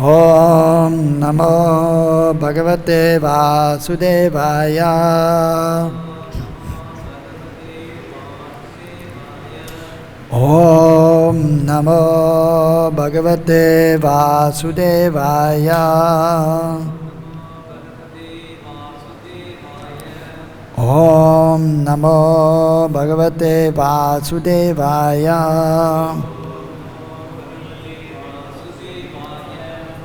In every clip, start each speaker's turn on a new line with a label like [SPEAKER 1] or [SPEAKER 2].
[SPEAKER 1] Om Namo Bhagavate Vasudevaya. Om Namo Bhagavate Vasudevaya. Om Namo Bhagavate Vasudevaya.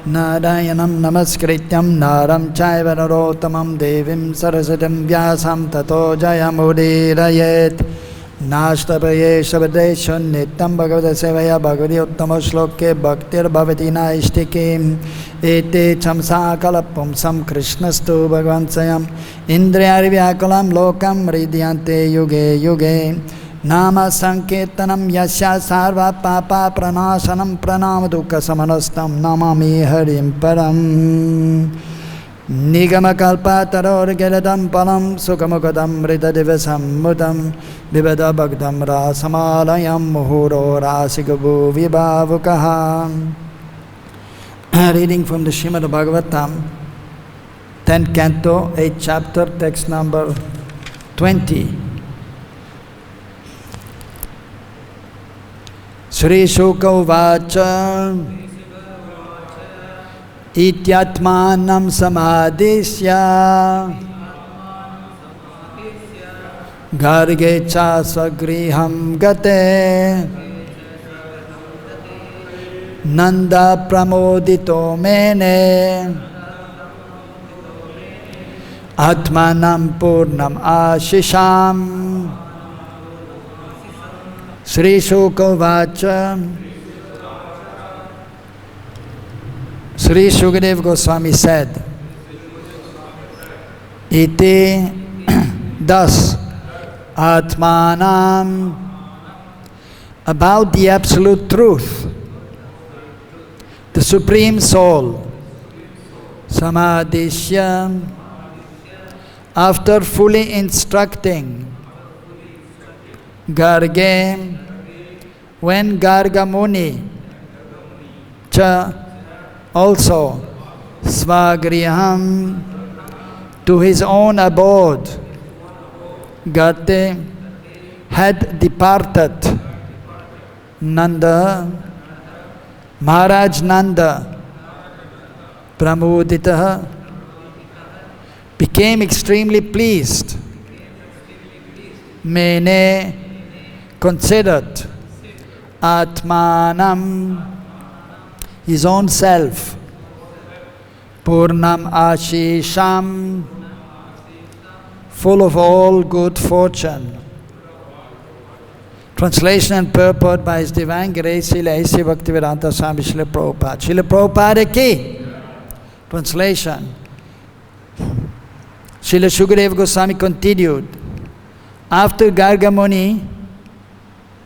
[SPEAKER 1] Narayanam namaskrityam naram chaiva narottamam devim saraswatim vyasam tato jayamudirayet. Nashtapaye shabadesho nityam bhagavata sevaya bhagavati uttama shloke bhaktir bhavati naishtikim. Ete chamsa kalapumsam krishnastu bhagavan indriyari vyakalam lokam hridyante yuge yuge. Nama sankirtanam yasya sarva papa pranasanam pranama dukkha samanastam namami harim param. Nigama kalpataror geladam palam sukamukadam ridadivasam mudam vivada bhagdam rasamalayam muhuro rasigabu vibhavukaha. Reading from the Srimad Bhagavatam, 10th Canto, 8th chapter, text number 20. Śrī Śuka uvāca iti ātmānaṁ samādiśya garge ca sva-gṛhaṁ gate Nanda pramudito mene ātmānaṁ pūrṇam āśiṣām. Śrī Śukadeva Śrī Śukadeva Gosvāmī said, iti, thus, ātmānaṁ, about the absolute truth, the Supreme Soul, samādiśya, after fully instructing, garge, when Garga Muni, cha, also, sva-gṛhaṁ, to his own abode, gate, had departed, Nanda Mahārāja Nanda, pramuditaḥ, became extremely pleased, mene, considered, ātmānaṁ, his own self, pūrṇam āśiṣām, full of all good fortune. Translation and purport by His Divine Grace Śrīla Bhakti-Vedanta Swami Śrīla Prabhupada. Śrīla Prabhupada ki. Translation. Śrīla Śukadeva Gosvāmī continued. After Garga Muni,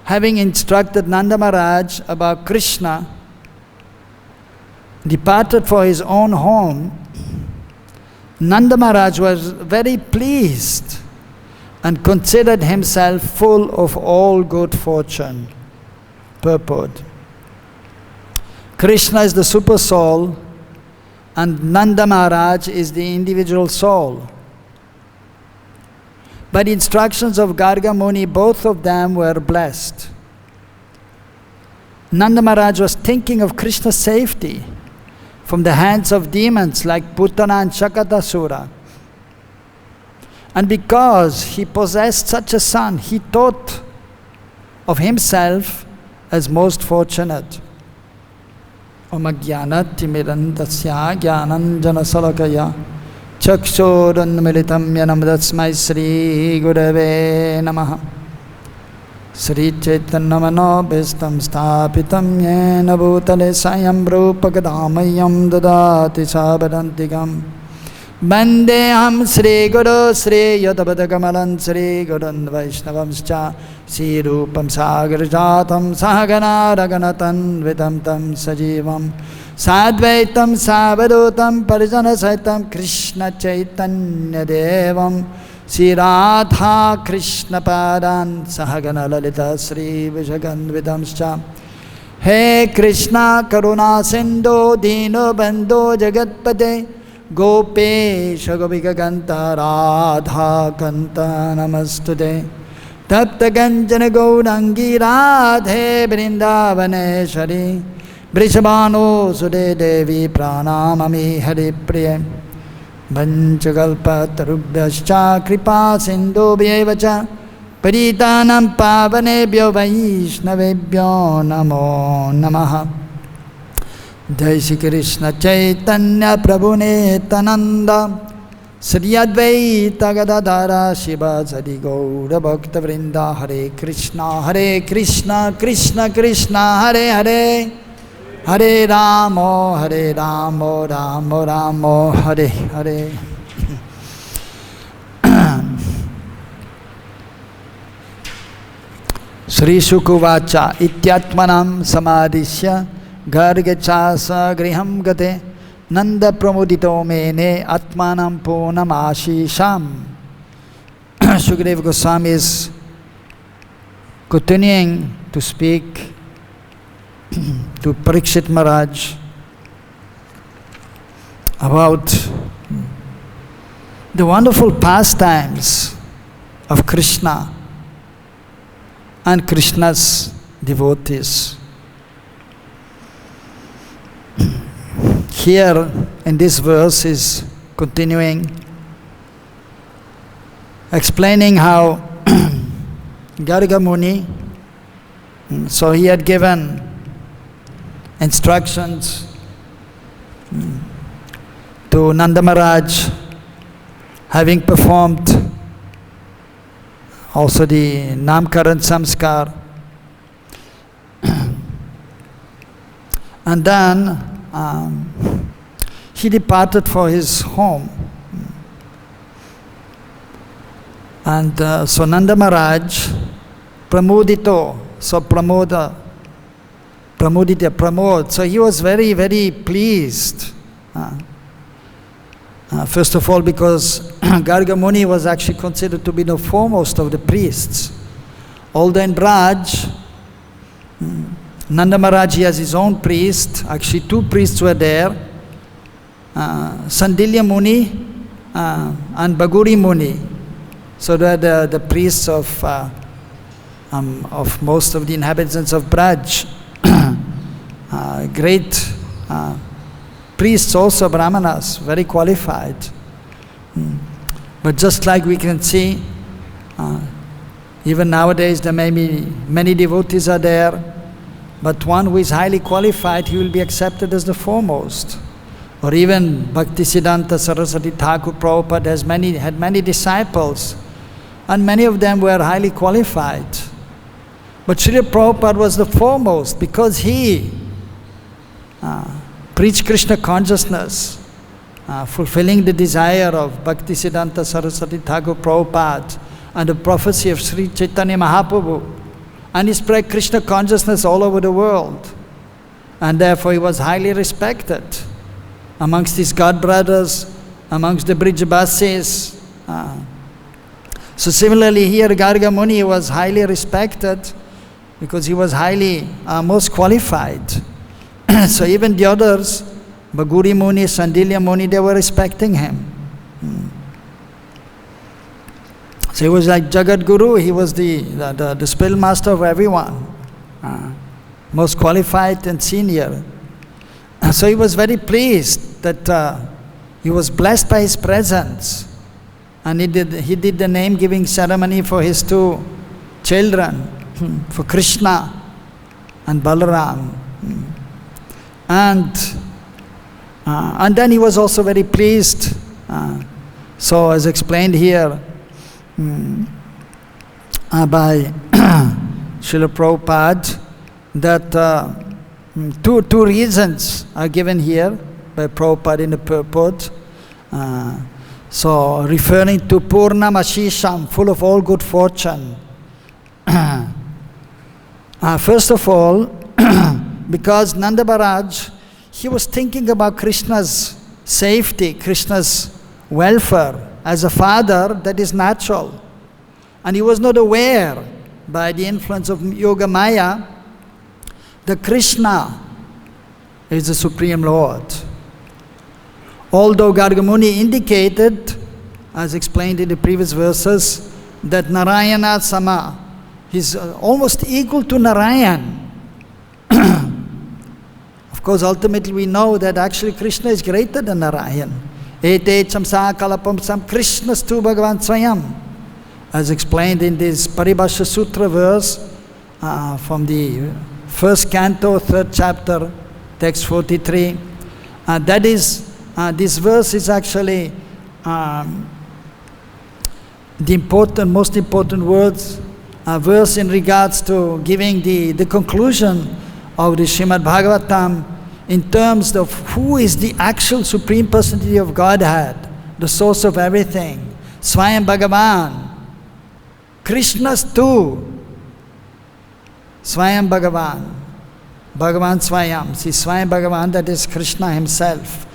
[SPEAKER 1] having instructed Nanda Mahārāja about Kṛṣṇa, departed for his own home, Nanda Mahārāja was very pleased and considered himself full of all good fortune. Purport. Kṛṣṇa is the super soul and Nanda Mahārāja is the individual soul. By the instructions of Garga Muni, both of them were blessed. Nanda Mahārāja was thinking of Kṛṣṇa's safety from the hands of demons like Putana and Shakatasura. And because he possessed such a son, he thought of himself as most fortunate. Om ajnānat timirandasya jnananjana salakaya chakshurunmilitam yanam tasmai Śrī Gurave namaha. Śrī Chaitanya manobhistam sthapitam yena bhutale sayam rūpagadāmayam dadāti sābadantikam. Vandeham Śrī Guru Śrī Yadabadakamalam Śrī Gurun Vaishnavamscha Śrī Rūpam Sagarjatam Sahagana Raganatan Vidam Tam Sajivam Sadvaitam Savadutam Parijana Saitam Kṛṣṇa Chaitanya Devam Śrī Radha Kṛṣṇa Padan Sahagana Lalita Śrī Vishagan Vidamscha He Krishna Karuna Sindhu Dino Bandhu Jagatpate Gopesha Gopika Kanta Radha Kanta Namastude Tapta Kanchana Gaurangi Radhe Vrindavaneshwari Vrishabhano Sude Devi Pranamami Hari Priya Vanchakalpa Tarubhyascha Kripa Sindhu Bhyevacha Paritanam Pavanebhyo Vaishnavebhyo Namo Namaha Jai Shri Krishna Chaitanya Prabhu Nityananda Sri Advaita Gadadhara Shiva Sadi Gaura Bhakta Vrinda Hare Krishna Krishna Krishna Hare Hare Hare Ramo Ramo Ramo Hare Hare Śrī Śukadeva ātmānaṁ samādiśya garge sva-gṛhaṁ gate Nanda pramudito mene ātmānaṁ pūrṇam āśiṣām. Śukadeva Gosvāmī is continuing to speak to Parikshit Maharaj about the wonderful pastimes of Kṛṣṇa and Krishna's devotees. Here in this verse is continuing explaining how Garga Muni, so he had given instructions to Nanda Mahārāja, having performed also the Namkaran Samskar. And then he departed for his home. And so Nanda Mahārāja, pramudito, so pramuditaḥ. So he was very, very pleased. First of all, because Garga Muni was actually considered to be the foremost of the priests. Although in Braj, Nanda Mahārāja has his own priest. Actually, two priests were there, Sandilya Muni and Bhaguri Muni. So they are the priests of most of the inhabitants of Braj. Great priests also, brahmanas, very qualified. But just like we can see, even nowadays there may be many devotees are there, but one who is highly qualified, he will be accepted as the foremost. Or even Bhaktisiddhanta Saraswati Thakur Prabhupada had many disciples, and many of them were highly qualified. But Śrīla Prabhupada was the foremost because he preached Krishna consciousness, fulfilling the desire of Bhaktisiddhanta Saraswati Thakur Prabhupada and the prophecy of Sri Chaitanya Mahaprabhu. And he spread Krishna consciousness all over the world. And therefore he was highly respected amongst his god brothers, amongst the Brijabasis. So similarly here Garga Muni was highly respected because he was highly, most qualified. So even the others, Bhaguri Muni, Sandilya Muni, they were respecting him. So he was like Jagat Guru, he was the spell master of everyone, most qualified and senior. So he was very pleased that he was blessed by his presence. And he did the name giving ceremony for his two children, for Kṛṣṇa and Balaram. And then he was also very pleased. So as explained here by Śrīla Prabhupada, that two reasons are given here by Prabhupada in the purport. So referring to pūrṇam āśiṣām, full of all good fortune. First of all, because Nanda Mahārāja, he was thinking about Krishna's safety, Krishna's welfare. As a father, that is natural. And he was not aware, by the influence of Yoga Maya, The Kṛṣṇa is the Supreme Lord. Although Garga Muni indicated, as explained in the previous verses, that Narayana Sama, he's almost equal to Narayan. Of course, ultimately we know that actually Kṛṣṇa is greater than Narayan. Ete chamsa kalapam sam Kṛṣṇastu Bhagavan Swayam. As explained in this Paribhasha Sutra verse from the first canto, third chapter, text 43. That is, this verse is actually the most important verse in regards to giving the conclusion of the Srimad Bhagavatam in terms of who is the actual Supreme Personality of Godhead, the source of everything. Swayam Bhagavan. Kṛṣṇastu. Swayam Bhagavan. Bhagavan Swayam. See, Swayam Bhagavan, that is Kṛṣṇa himself.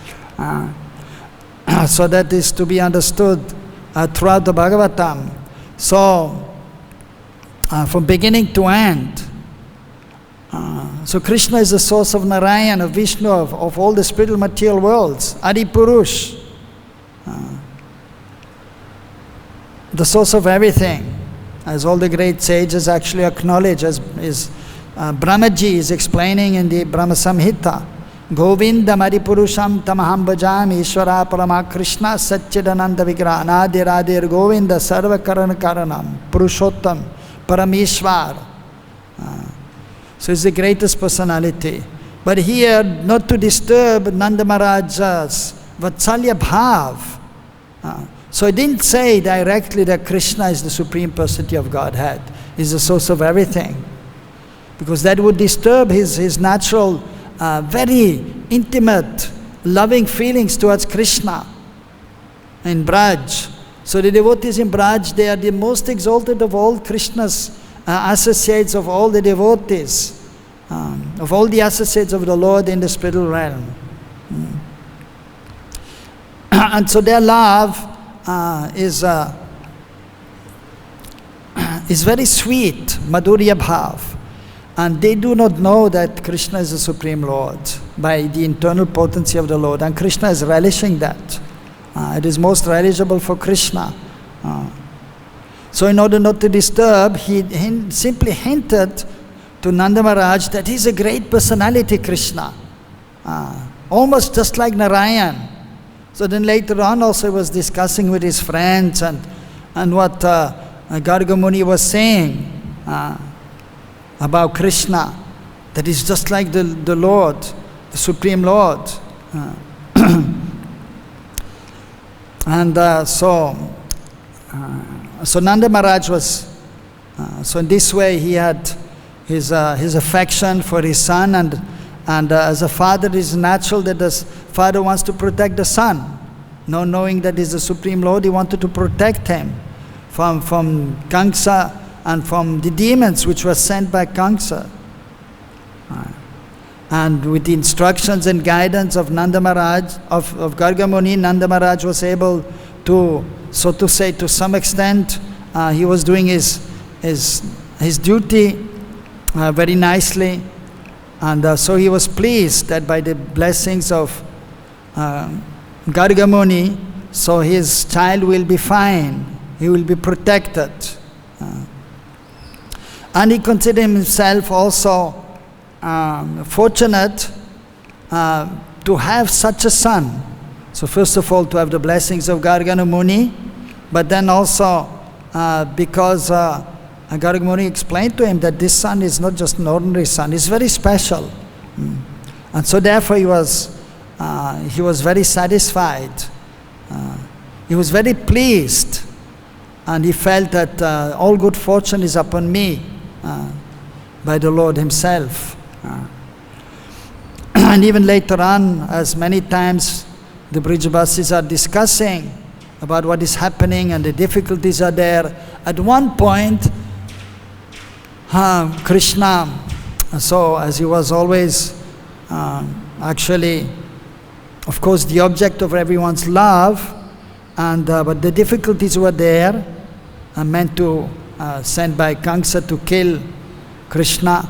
[SPEAKER 1] So that is to be understood throughout the Bhagavatam. So, from beginning to end, so Kṛṣṇa is the source of Narayan, of Vishnu, of all the spiritual material worlds. Adi Purush, the source of everything, as all the great sages actually acknowledge, as Brahmaji is explaining in the Brahma Samhita. Govindam Adi Purusham Tamaham Bhajami Ishvara Parama Kṛṣṇa Satchidananda Vigraha Nadir Adir Govinda Sarva Karana Karanam Purushottam Paramishwar. So it's the greatest personality. But here, not to disturb Nanda Mahārāja's Vatsalya Bhav. So he didn't say directly that Kṛṣṇa is the Supreme Personality of Godhead, is the source of everything. Because that would disturb his natural, very intimate, loving feelings towards Kṛṣṇa in Braj. So the devotees in Braj, they are the most exalted of all Kṛṣṇa's associates, of all the devotees, of all the associates of the Lord in the spiritual realm. And so their love is very sweet, Madhurya Bhav. And they do not know that Kṛṣṇa is the Supreme Lord by the internal potency of the Lord. And Kṛṣṇa is relishing that. It is most relishable for Kṛṣṇa. So in order not to disturb, he simply hinted to Nanda Mahārāja that he's a great personality, Kṛṣṇa. Almost just like Narayan. So then later on also he was discussing with his friends and what Garga Muni was saying about Kṛṣṇa, that is just like the Lord, the Supreme Lord. And so Nanda Mahārāja was, so in this way he had his affection for his son, and as a father, it is natural that the father wants to protect the son. Now knowing that he's the Supreme Lord, he wanted to protect him from Kamsa and from the demons which were sent by Kamsa. And with the instructions and guidance of Nanda Mahārāja, of Garga Muni, Nanda Mahārāja was able to, so to say, to some extent, he was doing his duty very nicely. And so he was pleased that by the blessings of Garga Muni, so his child will be fine, he will be protected. And he considered himself also fortunate to have such a son. So first of all, to have the blessings of Garga Muni, but then also because Garga Muni explained to him that this son is not just an ordinary son, he's very special. And so therefore he was very satisfied. He was very pleased, and he felt that all good fortune is upon me by the Lord himself. And even later on, as many times the Brijavasis are discussing about what is happening and the difficulties are there, at one point Kṛṣṇa, so as he was always actually, of course, the object of everyone's love, and but the difficulties were there, meant to sent by Kamsa to kill Kṛṣṇa.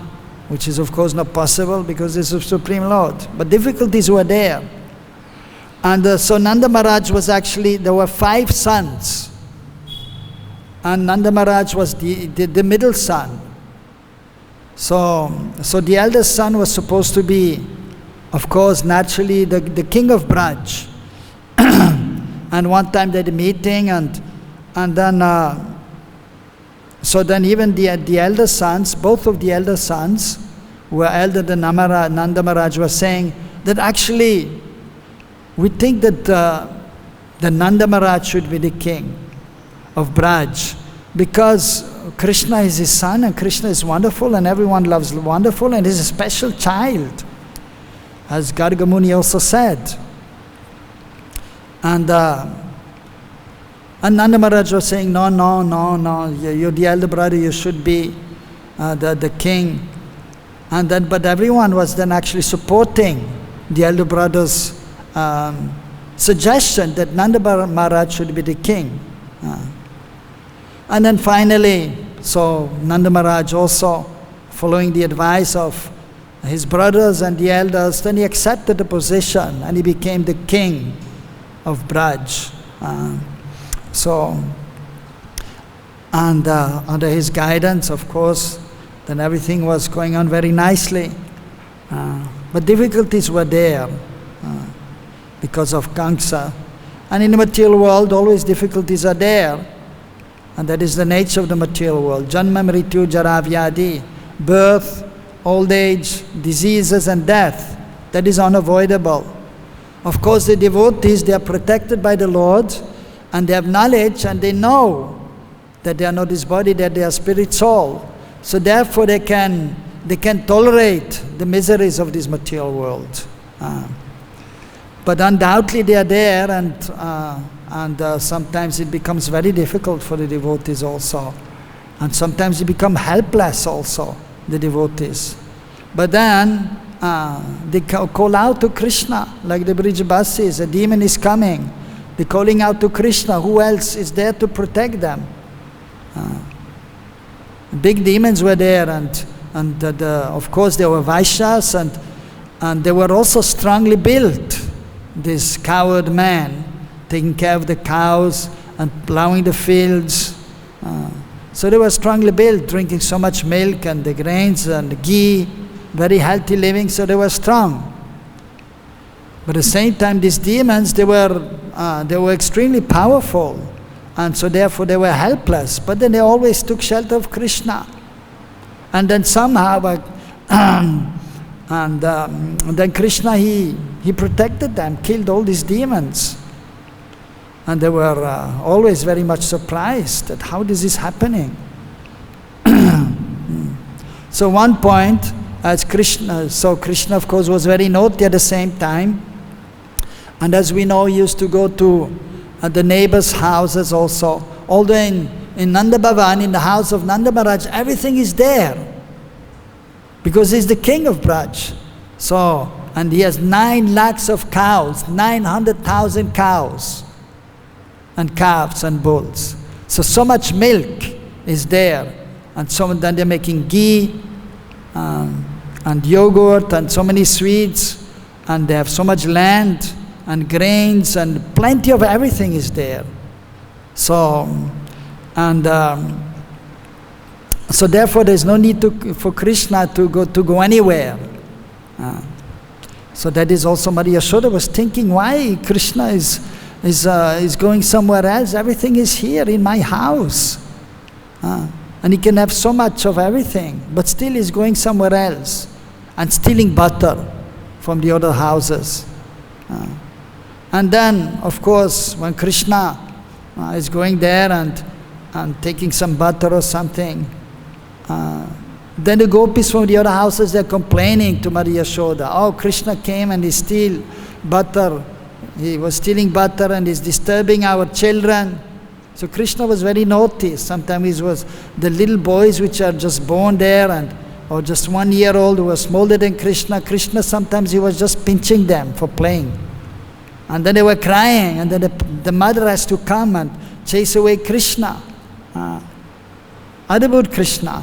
[SPEAKER 1] which is of course not possible because this is Supreme Lord. But difficulties were there. And so Nanda Maharaj was actually, there were 5 sons. And Nanda Maharaj was the middle son. So the eldest son was supposed to be, of course, naturally the king of Braj. And one time they had a meeting, and then so then even the elder sons, both of the elder sons, who were elder than Nanda Maharaj, were saying that actually we think that the Nanda Maharaj should be the king of Braj, because Kṛṣṇa is his son, and Kṛṣṇa is wonderful, and everyone loves wonderful, and he's a special child, as Garga Muni also said. And Nanda Maharaj was saying, no, you're the elder brother, you should be the king. And then, but everyone was then actually supporting the elder brother's suggestion that Nanda Maharaj should be the king. And then finally, so Nanda Maharaj also, following the advice of his brothers and the elders, then he accepted the position and he became the king of Braj. Under his guidance, of course, then everything was going on very nicely. But difficulties were there because of Kamsa. And in the material world, always difficulties are there. And that is the nature of the material world. Janma, mrityu, jara, vyadi. Birth, old age, diseases and death. That is unavoidable. Of course, the devotees, they are protected by the Lord, and they have knowledge, and they know that they are not this body, that they are spirit soul. So therefore they can tolerate the miseries of this material world. But undoubtedly they are there, and sometimes it becomes very difficult for the devotees also. And sometimes they become helpless also, the devotees. But then they call out to Kṛṣṇa, like the Brijabasis, a demon is coming. They're calling out to Kṛṣṇa. Who else is there to protect them? Big demons were there, and of course there were Vaishyas, and they were also strongly built. This coward man, taking care of the cows and plowing the fields. So they were strongly built, drinking so much milk and the grains and the ghee, very healthy living, so they were strong. But at the same time, these demons, they were extremely powerful, and so therefore they were helpless. But then they always took shelter of Kṛṣṇa. And then somehow, then Kṛṣṇa, he protected them, killed all these demons. And they were always very much surprised at how this is happening. So one point, as Kṛṣṇa of course was very naughty at the same time. And as we know, he used to go to the neighbors' houses also. Although in Nanda Bhavan, in the house of Nanda Maharaj, everything is there. Because he's the king of Braj. So, and he has 9 lakhs of cows, 900,000 cows, and calves and bulls. So much milk is there. And then they're making ghee, and yogurt, and so many sweets, and they have so much land, and grains, and plenty of everything is there. So therefore there's no need for Kṛṣṇa to go anywhere. So that is also Maria Yashoda was thinking, why Kṛṣṇa is going somewhere else? Everything is here in my house. And he can have so much of everything, but still he's going somewhere else and stealing butter from the other houses. And then, of course, when Kṛṣṇa is going there and taking some butter or something, then the gopis from the other houses, they're complaining to Maria Yashoda. Oh, Kṛṣṇa came and he steal butter. He was stealing butter and is disturbing our children. So Kṛṣṇa was very naughty. Sometimes it was the little boys which are just born there, or just 1 year old, who were smaller than Kṛṣṇa. Kṛṣṇa, sometimes he was just pinching them for playing. And then they were crying, and then the mother has to come and chase away Kṛṣṇa. Adbhut Kṛṣṇa,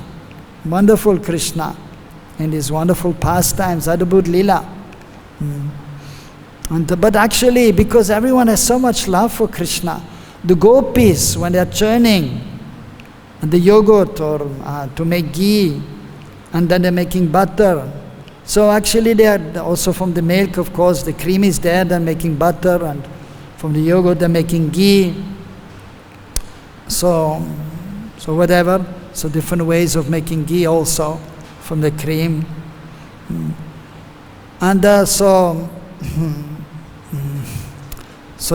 [SPEAKER 1] wonderful Kṛṣṇa. in these wonderful pastimes, Adbhut Lila. But actually, because everyone has so much love for Kṛṣṇa, the gopis, when they are churning the yogurt or to make ghee, and then they're making butter. So actually they are also from the milk, of course, the cream is there, they're making butter, and from the yogurt they're making ghee. So whatever, so different ways of making ghee also from the cream. And so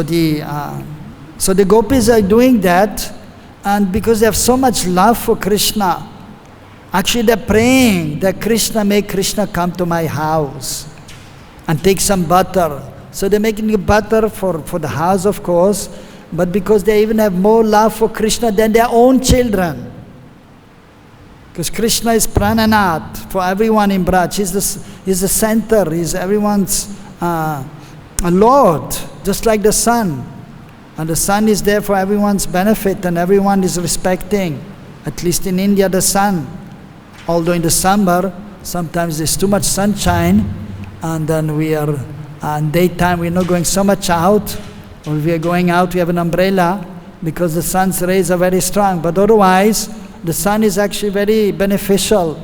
[SPEAKER 1] the gopis are doing that, and because they have so much love for Kṛṣṇa, actually they're praying that Kṛṣṇa, make Kṛṣṇa come to my house and take some butter. So they're making the butter for the house, of course, but because they even have more love for Kṛṣṇa than their own children. Because Kṛṣṇa is prananath for everyone in Braj. He's the center, he's everyone's a Lord, just like the sun. And the sun is there for everyone's benefit, and everyone is respecting, at least in India, the sun. Although in the summer, sometimes there's too much sunshine, and then we are, in daytime we're not going so much out, or if we are going out we have an umbrella, because the sun's rays are very strong. But otherwise, the sun is actually very beneficial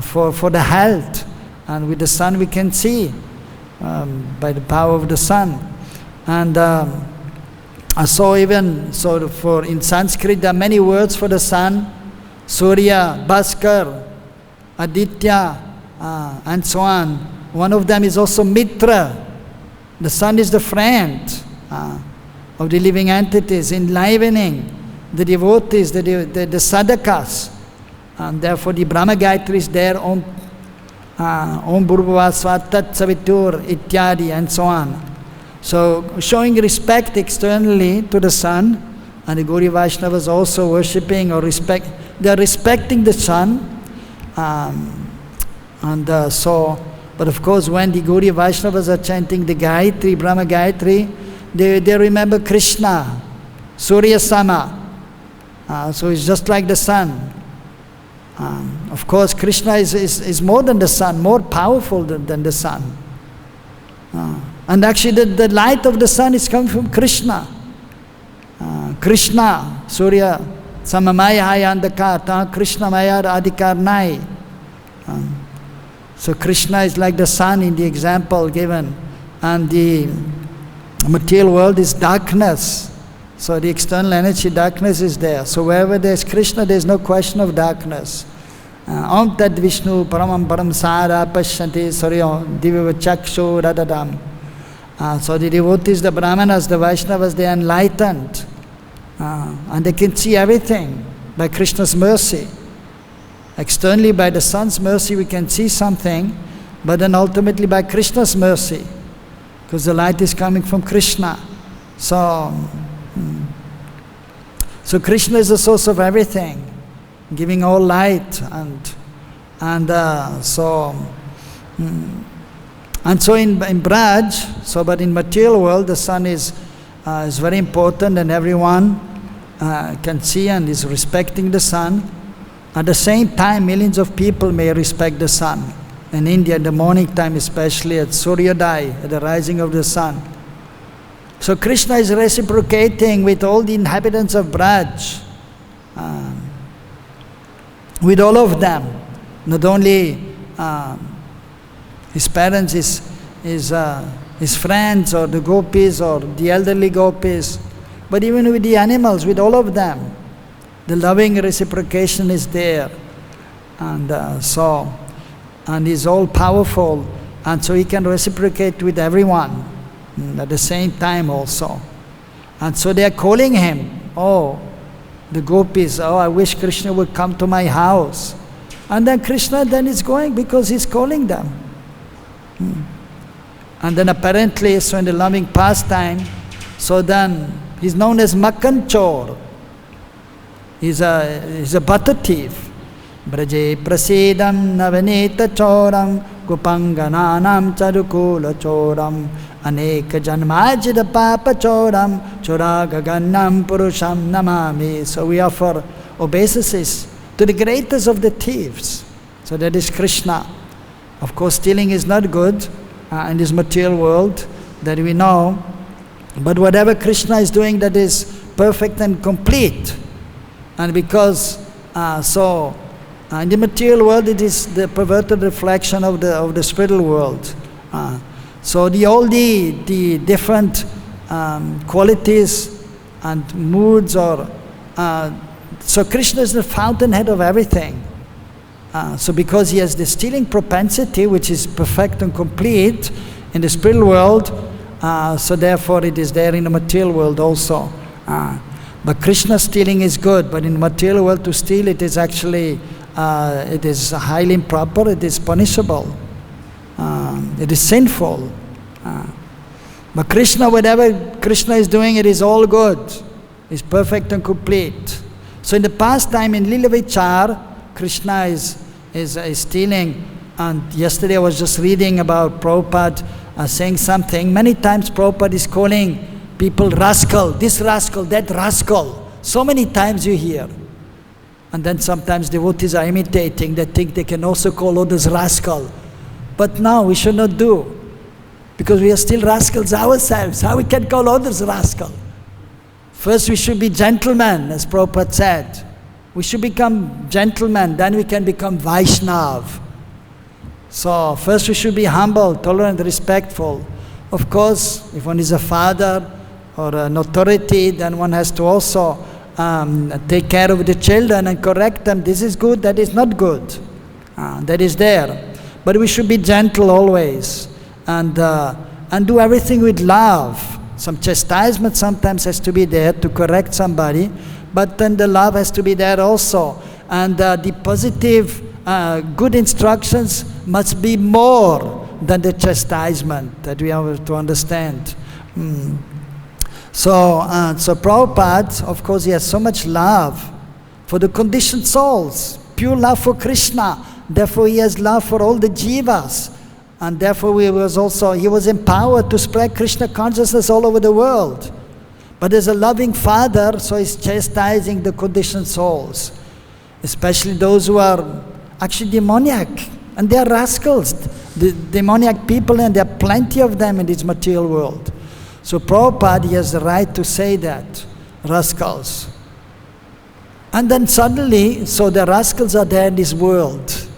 [SPEAKER 1] for the health. And with the sun we can see, by the power of the sun. And for in Sanskrit there are many words for the sun: Surya, Bhaskar, Aditya, and so on. One of them is also Mitra. The sun is the friend of the living entities, enlivening the devotees, the sadhakas. And therefore the Brahma Gayatri is there, Om Bhurvava Svatat Savitur Ityadi, and so on. So showing respect externally to the sun, and the Gaudiya Vaishnavas also worshipping or respect. They are respecting the sun, but of course when the Gaudiya Vaishnavas are chanting the Gayatri, Brahma Gayatri, they remember Kṛṣṇa, Surya Sama. So it's just like the sun. Of course Kṛṣṇa is more than the sun, more powerful than the sun. And actually the light of the sun is coming from Kṛṣṇa. Kṛṣṇa, Surya, Samamaya Hayandakata, Kṛṣṇa Maya Adhikarnai. So Kṛṣṇa is like the sun in the example given, and the material world is darkness. So the external energy, darkness is there. So wherever there is Kṛṣṇa, there is no question of darkness. Om Tad Vishnu Paramam Param Sara Pashyanti Saryo Divya Chakshu Radadam. So the devotees, the Brahmanas, the Vaishnavas, they are enlightened. And they can see everything by Krishna's mercy. Externally, by the sun's mercy, we can see something, but then ultimately by Krishna's mercy, because the light is coming from Kṛṣṇa. So Kṛṣṇa is the source of everything, giving all light, and so in Braj, but in material world, the sun is very important, and everyone can see and is respecting the sun. At the same time, millions of people may respect the sun. In India, in the morning time especially, at Suryodaya, at the rising of the sun. So Kṛṣṇa is reciprocating with all the inhabitants of Braj, with all of them. Not only his parents, his friends, or the gopis, or the elderly gopis, but even with the animals, with all of them. The loving reciprocation is there. And he's all powerful, and so he can reciprocate with everyone at the same time also. And so they are calling him, the gopis, I wish Kṛṣṇa would come to my house. And then Kṛṣṇa then is going because he's calling them. And then apparently, so in the loving pastime, so then he's known as Makanchor. He's a butter thief. Braje prasidam navaneta choram gupangananam charukula choram aneka janmajida papa choram choragagannam puruṣam namami. So we offer obeisances to the greatest of the thieves, So that is Kṛṣṇa. Of course, stealing is not good in this material world, that we know. But whatever Kṛṣṇa is doing, that is perfect and complete. And because, in the material world, it is the perverted reflection of the spiritual world. So all the different qualities and moods, so Kṛṣṇa is the fountainhead of everything. So because he has the stealing propensity, which is perfect and complete in the spiritual world, so therefore it is there in the material world also. But Kṛṣṇa stealing is good, but in the material world to steal, it is actually, it is highly improper, it is punishable, it is sinful. But Kṛṣṇa, whatever Kṛṣṇa is doing, it is all good, it's perfect and complete. So in the past time in Lila Vichar, Kṛṣṇa is stealing. And yesterday I was just reading about Prabhupada saying something. Many times Prabhupada is calling people rascal, this rascal, that rascal. So many times you hear. And then sometimes devotees are imitating, they think they can also call others rascal. But no, we should not do. Because we are still rascals ourselves. How we can call others rascal? First we should be gentlemen, as Prabhupada said. We should become gentlemen, then we can become Vaishnav. So first we should be humble, tolerant, respectful. Of course, if one is a father or an authority, then one has to also take care of the children and correct them. This is good, that is not good. That is there. But we should be gentle always and do everything with love. Some chastisement sometimes has to be there to correct somebody, but then the love has to be there also. And the positive, good instructions must be more than the chastisement, that we have to understand. So Prabhupada, of course, he has so much love for the conditioned souls, pure love for Kṛṣṇa. Therefore, he has love for all the jivas. And therefore, he was empowered to spread Kṛṣṇa consciousness all over the world. But as a loving father, so he's chastising the conditioned souls, especially those who are actually demoniac, and they are rascals, the demoniac people, and there are plenty of them in this material world. So Prabhupada, he has the right to say that, rascals. And then suddenly, so the rascals are there in this world.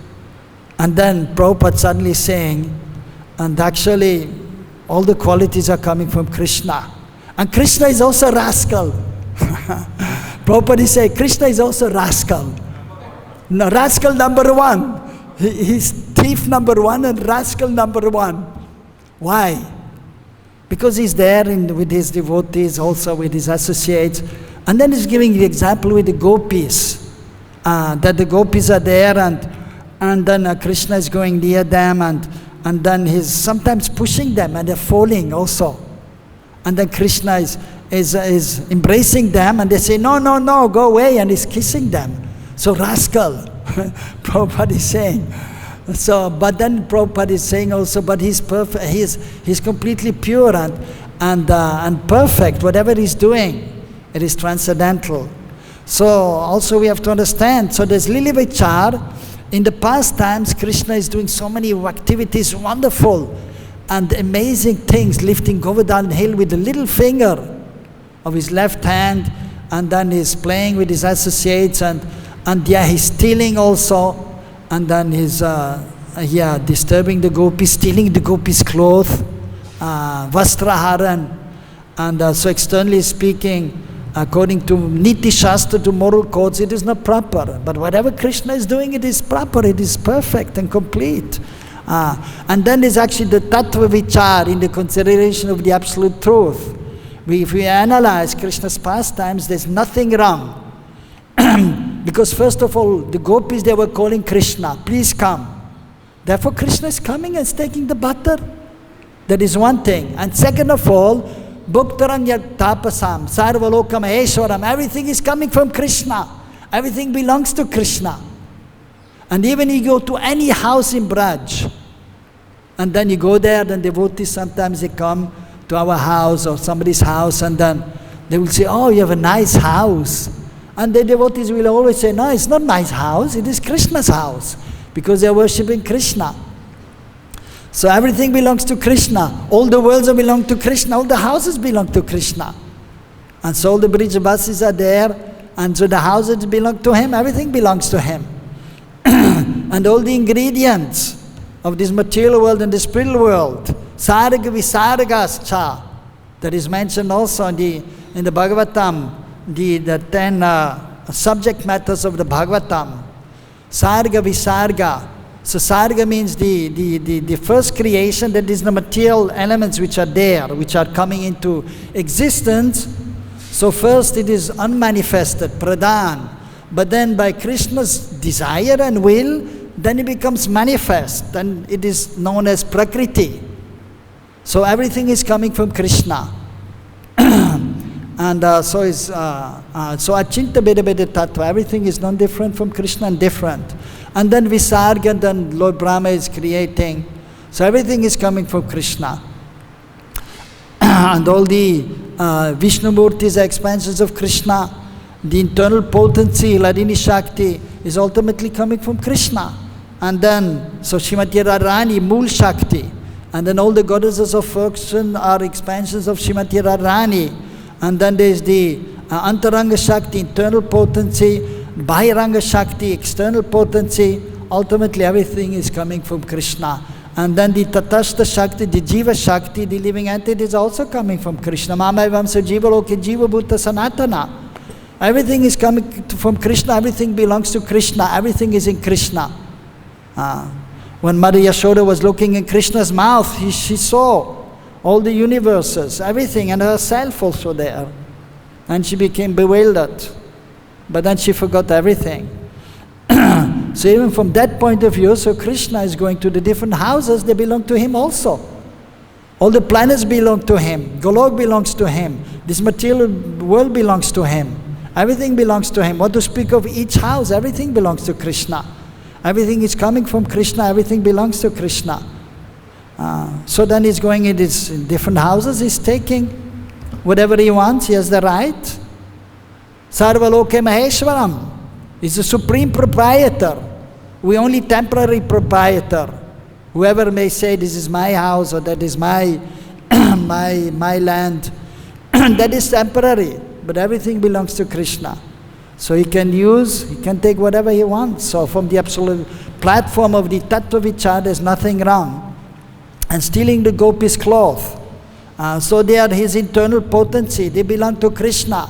[SPEAKER 1] And then Prabhupada suddenly saying, and actually all the qualities are coming from Kṛṣṇa. And Kṛṣṇa is also rascal. Prabhupada is saying, Kṛṣṇa is also rascal. No, rascal number one. He's thief number one and rascal number one. Why? Because he's there with his devotees, also with his associates. And then he's giving the example with the gopis. That the gopis are there and then Kṛṣṇa is going near them and then he's sometimes pushing them and they're falling also. And then Kṛṣṇa is embracing them and they say, no, no, no, go away, and he's kissing them. So rascal, Prabhupada is saying. So, but then Prabhupada is saying also, but he's perfect, he's completely pure and perfect, whatever he's doing, it is transcendental. So also we have to understand, so there's Lila Vichar. In the past times, Kṛṣṇa is doing so many activities, wonderful and amazing things, lifting Govardhan hill with the little finger of his left hand, and then he's playing with his associates, and he's stealing also, and then he's disturbing the gopis, stealing the gopis' clothes, vastraharan, and so externally speaking, according to Niti Shastra, to moral codes, it is not proper. But whatever Kṛṣṇa is doing, it is proper, it is perfect and complete. And then there's actually the tattva vichar in the consideration of the absolute truth. If we analyze Kṛṣṇa's pastimes, there's nothing wrong. Because first of all, the gopis, they were calling Kṛṣṇa, please come. Therefore Kṛṣṇa is coming and is taking the butter. That is one thing. And second of all, Bhuktaram yat tapasam, sarvalokam eswaram, everything is coming from Kṛṣṇa. Everything belongs to Kṛṣṇa. And even you go to any house in Braj, and then you go there, then devotees, sometimes they come to our house or somebody's house, and then they will say, oh, you have a nice house. And the devotees will always say, no, it's not my house, it is Kṛṣṇa's house. because they are worshipping Kṛṣṇa. So everything belongs to Kṛṣṇa. All the worlds belong to Kṛṣṇa. All the houses belong to Kṛṣṇa. And so all the Brijabasis are there, and so the houses belong to him, everything belongs to him. And all the ingredients of this material world and the spiritual world, sarga visargascha, that is mentioned also in the Bhagavatam, the 10 subject matters of the Bhagavatam. Sarga visarga. So sarga means the first creation, that is the material elements which are there, which are coming into existence. So first it is unmanifested, pradhan. But then by Krishna's desire and will, then it becomes manifest, and it is known as prakriti. So everything is coming from Kṛṣṇa. And so achinta beda beda tattva, everything is non-different from Kṛṣṇa and different. And then visarga, then Lord Brahma is creating. So everything is coming from Kṛṣṇa. And all the Vishnu Murtis are expansions of Kṛṣṇa. The internal potency, Hladini Shakti, is ultimately coming from Kṛṣṇa. And then, so Srimati Radharani, Mool Shakti. And then all the goddesses of function are expansions of Srimati Radharani. And then there is the Antaranga Shakti, internal potency, Bahiranga Shakti, external potency. Ultimately everything is coming from Kṛṣṇa. And then the Tatastha Shakti, the Jiva Shakti, the living entity, is also coming from Kṛṣṇa. Mamaevam sa Jiva Loke Jiva Bhuta Sanatana. Everything is coming from Kṛṣṇa, everything belongs to Kṛṣṇa, everything is in Kṛṣṇa. When Mother Yashoda was looking in Krishna's mouth, she saw all the universes, everything, and herself also there. And she became bewildered. But then she forgot everything. So even from that point of view, so Kṛṣṇa is going to the different houses, they belong to him also. All the planets belong to him. Golok belongs to him. This material world belongs to him. Everything belongs to him. What to speak of each house, everything belongs to Kṛṣṇa. Everything is coming from Kṛṣṇa, everything belongs to Kṛṣṇa. So then he's going in these different houses, he's taking whatever he wants, he has the right. Sarvaloke Maheshwaram is the supreme proprietor. We only temporary proprietor. Whoever may say this is my house or that is my my land, that is temporary, but everything belongs to Kṛṣṇa. So he can take whatever he wants. So from the absolute platform of the Tattva Vichar, there's nothing wrong. And stealing the gopis' cloth. So they are his internal potency, they belong to Kṛṣṇa.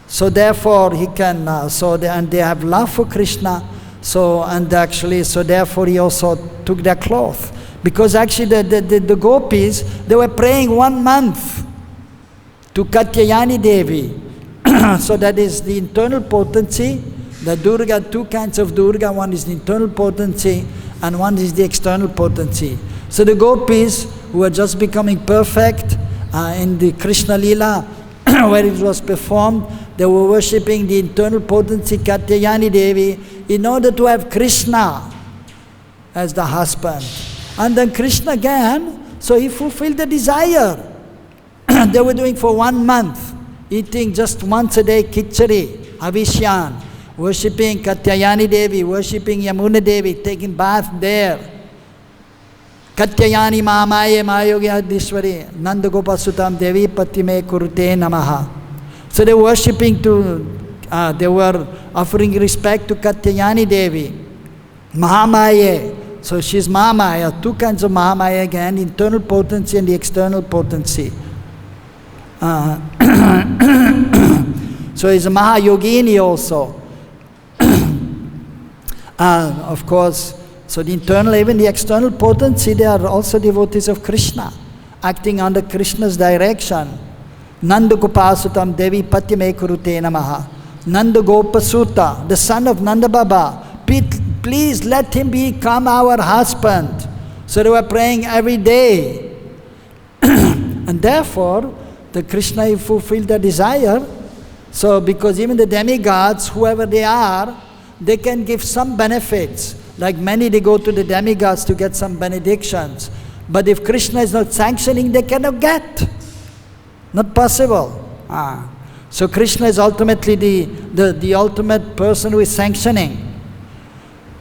[SPEAKER 1] So therefore he can, and they have love for Kṛṣṇa. So therefore he also took their cloth. Because actually the gopis, they were praying 1 month to Katyayani Devi. So that is the internal potency. The Durga, 2 kinds of Durga, one is the internal potency and one is the external potency. So the gopis who were just becoming perfect in the Krishna Lila, where it was performed, they were worshipping the internal potency Katyayani Devi in order to have Kṛṣṇa as the husband. And then Kṛṣṇa again, so he fulfilled the desire. They were doing for 1 month, eating just once a day khichdi, avisyan, worshipping Katyayani Devi, worshipping Yamuna Devi, taking bath there. Katyayani Mamaye Mayogyadishwari Nanda Gopasutam Devi Patime Kurute Namaha. So they were worshipping they were offering respect to Katyayani Devi. Mahamaye, so she's Mahamaya, 2 kinds of Mahamaya again, internal potency and the external potency. So he's a Mahayogini also. Of course, so the internal, even the external potency, they are also devotees of Kṛṣṇa, acting under Krishna's direction. Nanda Gopasutam Devi Patyame Kurute Namaha. Nanda Gopasuta, the son of Nanda Baba, please let him become our husband. So they were praying every day. And therefore, the Kṛṣṇa fulfilled their desire. So because even the demigods, whoever they are, they can give some benefits. Like many, they go to the demigods to get some benedictions. But if Kṛṣṇa is not sanctioning, they cannot get. Not possible. So Kṛṣṇa is ultimately the ultimate person who is sanctioning.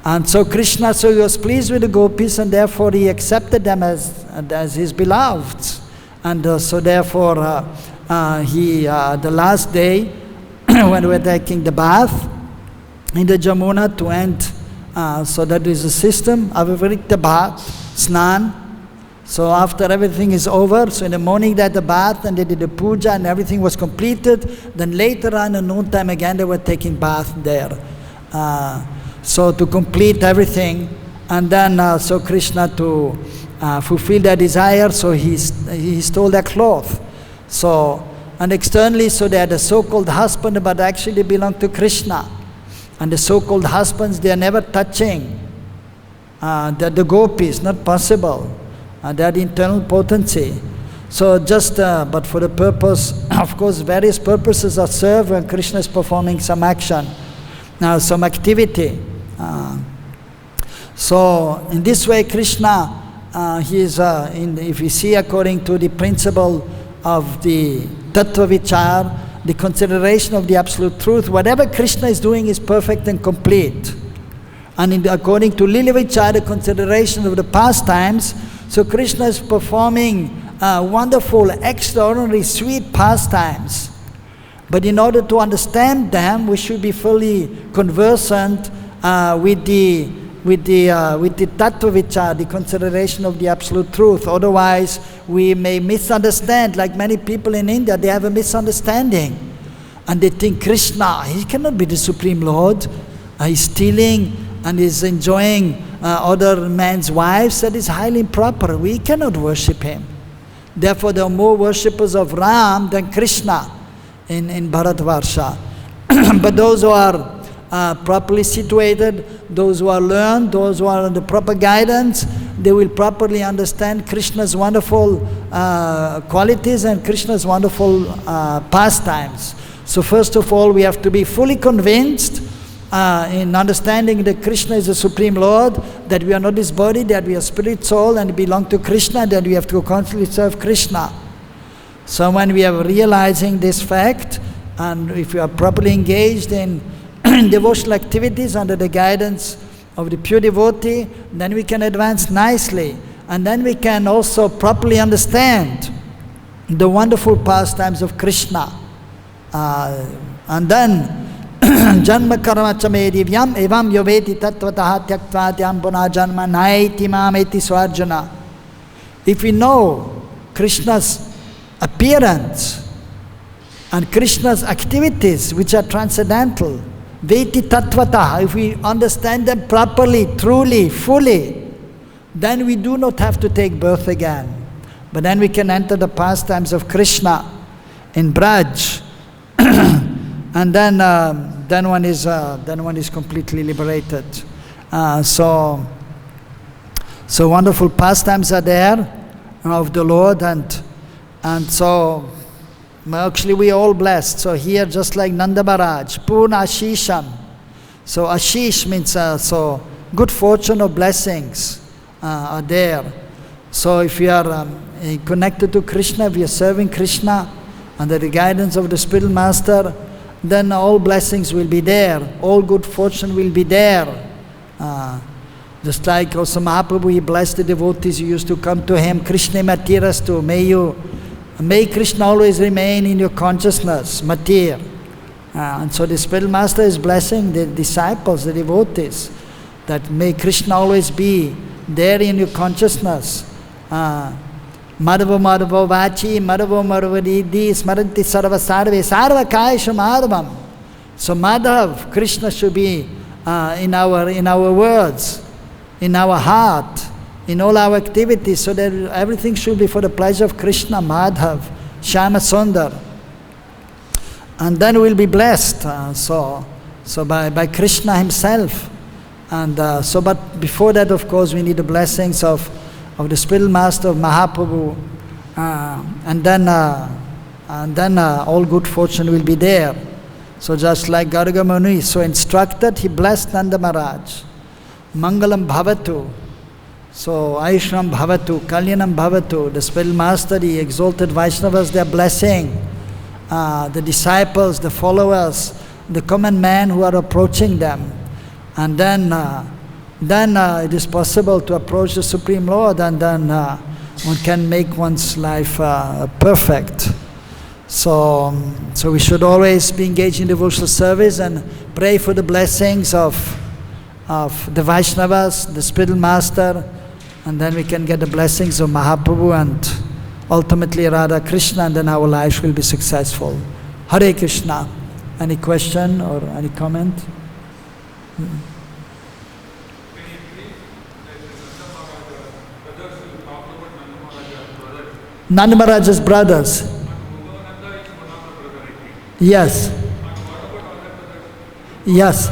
[SPEAKER 1] And so Kṛṣṇa, so he was pleased with the gopis, and therefore he accepted them as his beloveds. And so therefore the last day when we were taking the bath in the Jamuna to end, so that is the system, avivrikta bath, snan. So after everything is over, so in the morning they had the bath and they did the puja and everything was completed. Then later on in noontime again they were taking bath there. So to complete everything, and then so Kṛṣṇa to fulfill their desire, so he stole their cloth. So, and externally, so they had a so-called husband, but actually they belong to Kṛṣṇa. And the so-called husbands, they are never touching the gopis, not possible. They are the internal potency. So just, but for the purpose, of course, various purposes are served when Kṛṣṇa is performing some action, some activity. So in this way, Kṛṣṇa, he is, if we see according to the principle of the tattva vichar, the consideration of the absolute truth, whatever Kṛṣṇa is doing is perfect and complete. And according to lila vichar, the consideration of the pastimes, so Kṛṣṇa is performing wonderful, extraordinary, sweet pastimes. But in order to understand them, we should be fully conversant with the tattva vichar, the consideration of the absolute truth. Otherwise, we may misunderstand, like many people in India, they have a misunderstanding. And they think Kṛṣṇa, he cannot be the Supreme Lord. He's stealing and he's enjoying other men's wives. That is highly improper. We cannot worship him. Therefore, there are more worshippers of Ram than Kṛṣṇa in Bharatvarsha. But those who are properly situated, those who are learned, those who are on the proper guidance, they will properly understand Kṛṣṇa's wonderful qualities and Kṛṣṇa's wonderful pastimes. So first of all, we have to be fully convinced in understanding that Kṛṣṇa is the Supreme Lord, that we are not his body, that we are spirit, soul, and belong to Kṛṣṇa, that we have to constantly serve Kṛṣṇa. So when we are realizing this fact, and if we are properly engaged in devotional activities under the guidance of the pure devotee, then we can advance nicely. And then we can also properly understand the wonderful pastimes of Kṛṣṇa. And then, Janma karma chame divyam evam yoveti tattvataha tyaktvātyam punā janma naiti mameti swarjana. If we know Kṛṣṇa's appearance and Kṛṣṇa's activities, which are transcendental, Veti tattvataha, if we understand them properly, truly, fully, then we do not have to take birth again. But then we can enter the pastimes of Kṛṣṇa in Braj, and then one is completely liberated. So wonderful pastimes are there of the Lord, and so actually we are all blessed. So here, just like Nanda Mahārāja, pūrṇa āśiṣām. So āśiṣ means so good fortune or blessings are there. So if you are connected to Kṛṣṇa, if you are serving Kṛṣṇa under the guidance of the spiritual master, then all blessings will be there, all good fortune will be there. Just like also Mahaprabhu, he blessed the devotees who used to come to him, Kṛṣṇa matirastu, may Kṛṣṇa always remain in your consciousness, matir. And so the spiritual master is blessing the disciples, the devotees, that may Kṛṣṇa always be there in your consciousness. Madhava madhava vachi, madhava madhava didi, smaranti sarva sarve, sarva kāyashu madhavam. So Madhav, Kṛṣṇa should be in our words, in our heart, in all our activities, so that everything should be for the pleasure of Kṛṣṇa, Madhav, Shyama Sundar. And then we'll be blessed, so by Kṛṣṇa himself. And but before that, of course, we need the blessings of the spiritual master of Mahaprabhu, and then all good fortune will be there. So just like Garga Muni, so instructed, he blessed Nanda Mahārāja. Mangalam bhavatu. So āśiṣām bhavatu, kalyanam bhavatu. The spiritual master, the exalted Vaishnavas, they are blessing the disciples, the followers, the common man who are approaching them. And then then it is possible to approach the Supreme Lord, and then one can make one's life perfect. So we should always be engaged in devotional service and pray for the blessings of the Vaishnavas, the spiritual master, and then we can get the blessings of Mahaprabhu and ultimately Radha Krishna, and then our lives will be successful. Hare Krishna. Any question or any comment? Nanda Mahāraja's brothers. Yes. Yes.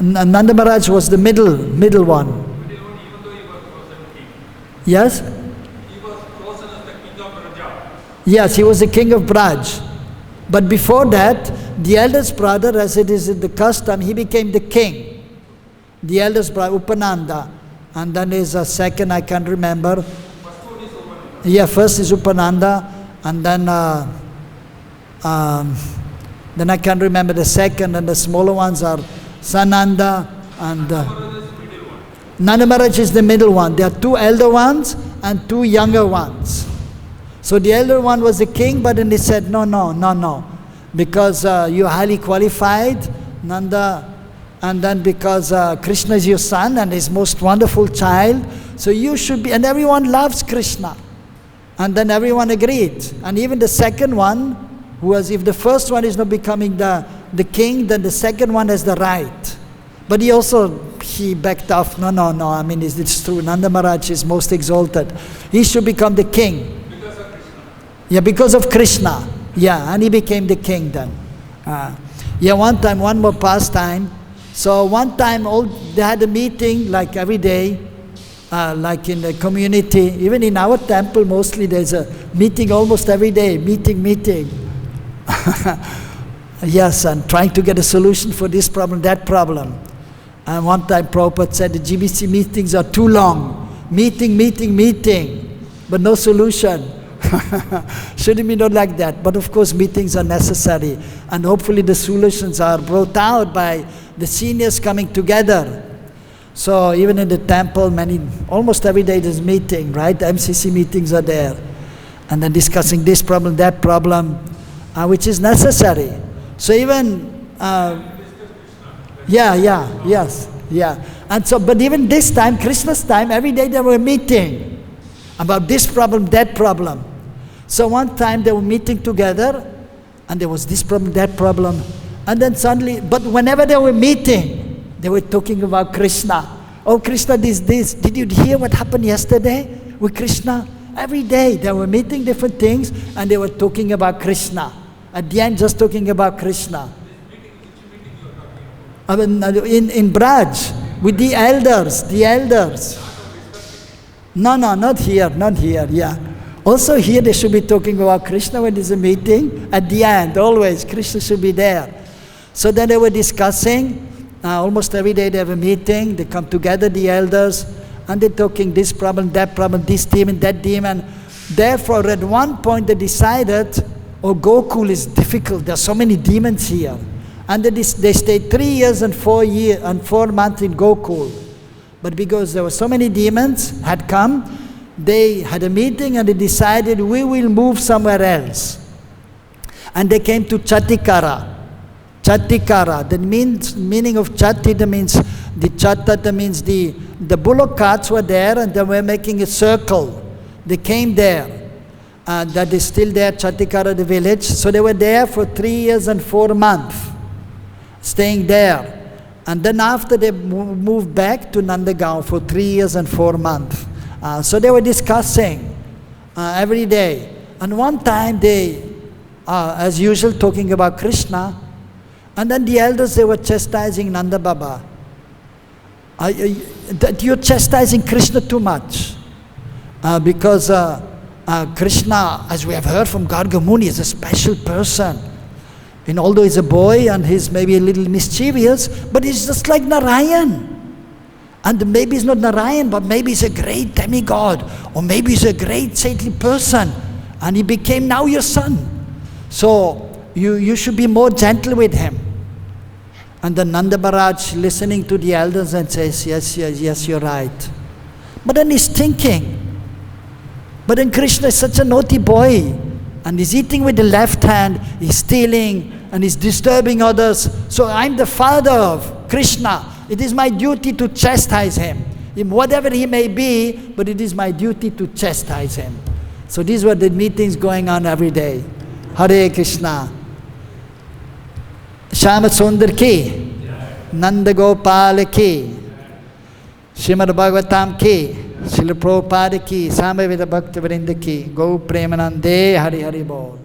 [SPEAKER 1] Nanda Mahārāja was the middle one. Yes? Yes, he was the king of Braj. But before that, the eldest brother, as it is in the custom, he became the king. The eldest brother, Upananda. And then there's a second, I can't remember. Yeah, first is Upananda, and then I can't remember the second, and the smaller ones are Sananda and Nanda Mahārāja is the middle one. There are two elder ones and two younger ones. So the elder one was the king, but then he said, no, because you're highly qualified, Nanda, and then because Kṛṣṇa is your son and his most wonderful child, so you should be, and everyone loves Kṛṣṇa. And then everyone agreed. And even the second one, who was, if the first one is not becoming the king, then the second one has the right. But he backed off, no, I mean, it's true, Nanda Mahārāja is most exalted. He should become the king.
[SPEAKER 2] Because of Kṛṣṇa.
[SPEAKER 1] Yeah, because of Kṛṣṇa. Yeah, and he became the king then. One more pastime. So one time they had a meeting like every day, like in the community. Even in our temple mostly there's a meeting almost every day, meeting. Yes, and trying to get a solution for this problem, that problem. And one time Prabhupada said the GBC meetings are too long. Meeting, but no solution. Shouldn't be not like that. But of course meetings are necessary. And hopefully the solutions are brought out by the seniors coming together. So even in the temple, almost every day there's meeting, right? The MCC meetings are there. And then discussing this problem, that problem, which is necessary. So even, yes. And so, but even this time, Krishna's time, every day they were meeting about this problem, that problem. So one time they were meeting together, and there was this problem, that problem. And then suddenly, but whenever they were meeting, they were talking about Kṛṣṇa. Oh, Kṛṣṇa, this. Did you hear what happened yesterday with Kṛṣṇa? Every day they were meeting different things and they were talking about Kṛṣṇa. At the end, just talking about Kṛṣṇa. In Braj, with the elders. No, not here, yeah. Also here they should be talking about Kṛṣṇa when there's a meeting. At the end, always, Kṛṣṇa should be there. So then they were discussing. Almost every day they have a meeting, they come together, the elders, and they're talking this problem, this demon, that demon. Therefore, at one point they decided, Gokul is difficult, there are so many demons here. And they stayed 3 years and 4 months in Gokul. But because there were so many demons had come, they had a meeting and they decided, we will move somewhere else. And they came to Chatikara. The meaning of Chatti, that means the Chatta, that means the bullock carts were there and they were making a circle. They came there. That is still there, Chatikara, the village. So they were there for 3 years and 4 months, staying there. And then after they moved back to Nandagaon for 3 years and 4 months. So they were discussing every day. And one time they, as usual, talking about Kṛṣṇa. And then the elders, they were chastising Nanda Baba. That you're chastising Kṛṣṇa too much. Because Kṛṣṇa, as we have heard from Garga Muni, is a special person. And although he's a boy and he's maybe a little mischievous, but he's just like Narayan. And maybe he's not Narayan, but maybe he's a great demigod. Or maybe he's a great saintly person. And he became now your son. So you should be more gentle with him. And then Nanda Mahārāja listening to the elders and says, yes, you're right. But then he's thinking, but then Kṛṣṇa is such a naughty boy, and he's eating with the left hand, he's stealing, and he's disturbing others. So I'm the father of Kṛṣṇa. It is my duty to chastise him. Whatever he may be, but it is my duty to chastise him. So these were the meetings going on every day. Hare Krishna. Shyama Sundar ki, Nanda Gopal ki, Śrīmad Bhagavatam ki, Śrīla Prabhupada ki, Samaveda Bhakta Vrinda ki, Go Premanande, Hari Hari Bol.